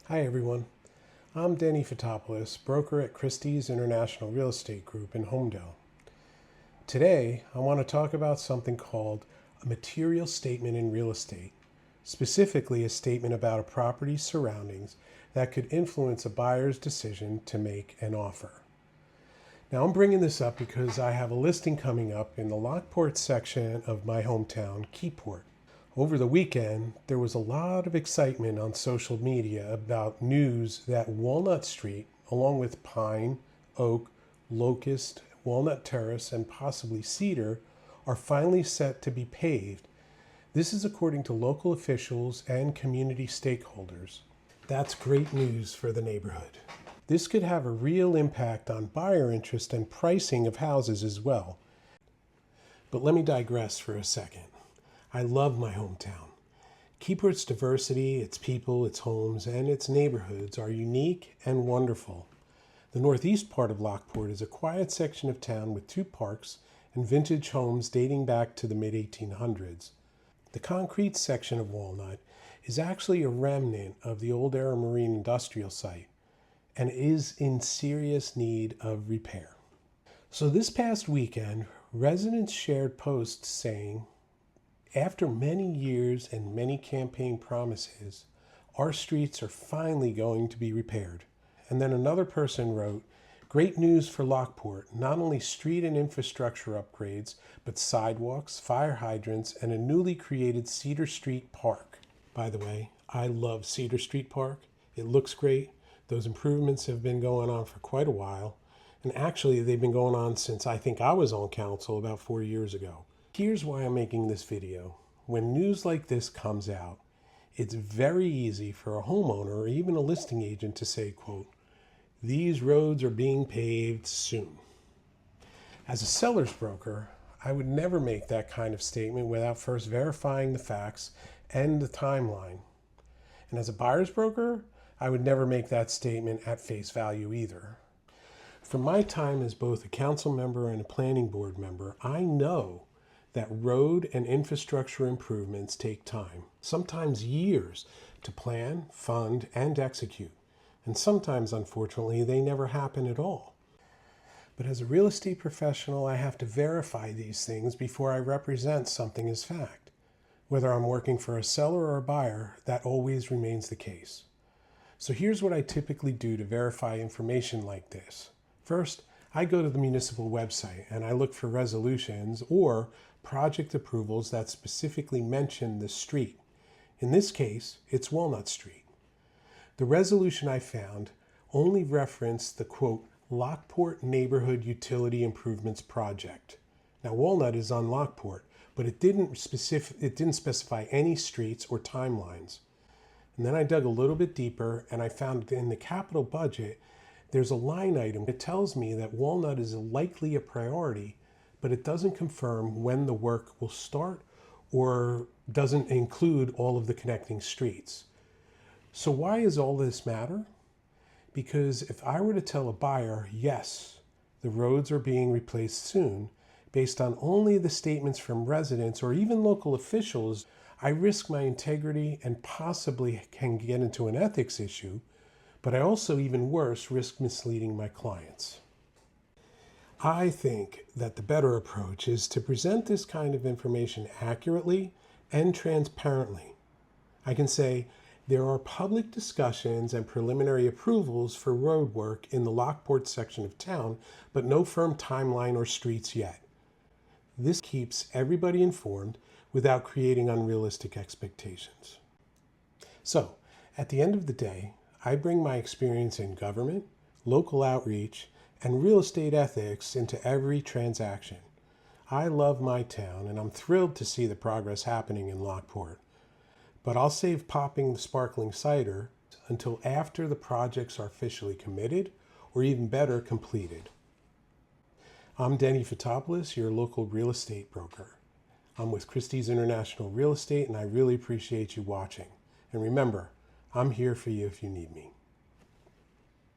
Hi everyone, I'm Denny Fotopoulos, broker at Christie's International Real Estate Group in Holmdel. Today, I want to talk about something called a material statement in real estate, specifically a statement about a property's surroundings that could influence a buyer's decision to make an offer. Now I'm bringing this up because I have a listing coming up in the Lockport section of my hometown, Keyport. Over the weekend, there was a lot of excitement on social media about news that Walnut Street, along with Pine, Oak, Locust, Walnut Terrace, and possibly Cedar, are finally set to be paved. This is according to local officials and community stakeholders. That's great news for the neighborhood. This could have a real impact on buyer interest and pricing of houses as well. But let me digress for a second. I love my hometown. Keyport's diversity, its people, its homes, and its neighborhoods are unique and wonderful. The northeast part of Lockport is a quiet section of town with two parks and vintage homes dating back to the mid-1800s. The concrete section of Walnut is actually a remnant of the old era marine industrial site and is in serious need of repair. So this past weekend, residents shared posts saying, "After many years and many campaign promises, our streets are finally going to be repaired." And then another person wrote, "Great news for Lockport, not only street and infrastructure upgrades, but sidewalks, fire hydrants, and a newly created Cedar Street Park." By the way, I love Cedar Street Park. It looks great. Those improvements have been going on for quite a while. And actually, they've been going on since I think I was on council about 4 years ago. Here's why I'm making this video. When news like this comes out, it's very easy for a homeowner or even a listing agent to say, quote, "These roads are being paved soon." As a seller's broker, I would never make that kind of statement without first verifying the facts and the timeline. And as a buyer's broker, I would never make that statement at face value either. From my time as both a council member and a planning board member, I know that road and infrastructure improvements take time, sometimes years, to plan, fund, and execute. And sometimes, unfortunately, they never happen at all. But as a real estate professional, I have to verify these things before I represent something as fact. Whether I'm working for a seller or a buyer, that always remains the case. So here's what I typically do to verify information like this. First, I go to the municipal website and I look for resolutions or project approvals that specifically mention the street. In this case, it's Walnut Street. The resolution I found only referenced the, quote, "Lockport Neighborhood Utility Improvements Project." Now, Walnut is on Lockport, but it didn't specify any streets or timelines. And then I dug a little bit deeper and I found in the capital budget, there's a line item that tells me that Walnut is likely a priority, but it doesn't confirm when the work will start or doesn't include all of the connecting streets. So why does all this matter? Because if I were to tell a buyer, yes, the roads are being replaced soon, based on only the statements from residents or even local officials, I risk my integrity and possibly can get into an ethics issue, but I also, even worse, risk misleading my clients. I think that the better approach is to present this kind of information accurately and transparently. I can say there are public discussions and preliminary approvals for road work in the Lockport section of town, but no firm timeline or streets yet. This keeps everybody informed without creating unrealistic expectations. So, at the end of the day, I bring my experience in government, local outreach, and real estate ethics into every transaction. I love my town and I'm thrilled to see the progress happening in Lockport. But I'll save popping the sparkling cider until after the projects are officially committed or even better, completed. I'm Denny Fotopoulos, your local real estate broker. I'm with Christie's International Real Estate and I really appreciate you watching. And remember, I'm here for you if you need me.